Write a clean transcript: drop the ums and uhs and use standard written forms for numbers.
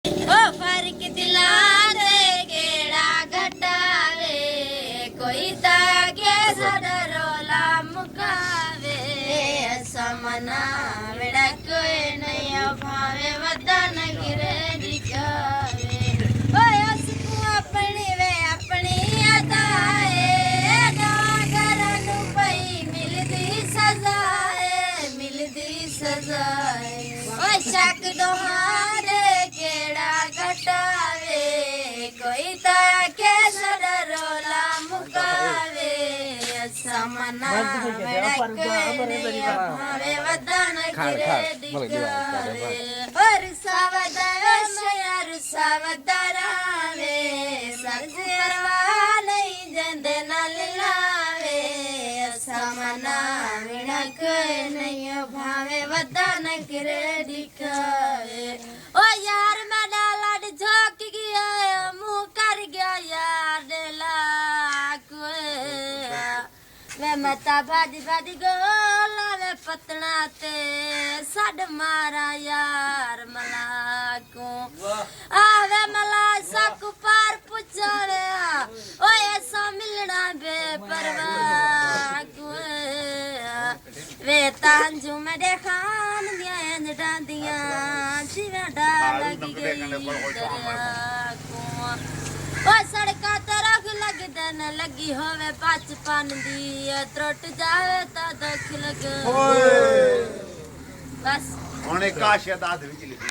ओ फर्क दिलां दे केड़ा घटावे कोई ताके साडा रोला मुकावे समना मेरा कोई नहीं भावे वदा न गिरे दिखावे ओए अस तू अपनी वे अपनी अदाए डागरनु पई मिलदी सजाए ओए शक दोहारे केड़ा घटावे कोई ताके साडा रोला मुकावे समना मेरा कोई नहीं भावे वदा न गिरे दिखावे और सावधारावे सरसे परवा नहीं जंदे नाल लावे समना मेरा कोई नहीं भावे वदा न गिरे दिखावे ओ यार मेरा लड़ झोंक गया मुंह कर गया यार दिला वे मता भाजी भाजी गोला वे पतना ते सड मारा यार मला को आवे मला सकु पार पुछावे ओए ऐसा मिलना बे परवाह को वे तांजू में देखान दिया इंजड़ा दिया जिवे डाल लगी गई दरिया को ओ सड़का तरफ लगदे न लगी होवे बचपन दी त्रुट जावे ता दुख लगे बस हुणे काश दाद विच लिखी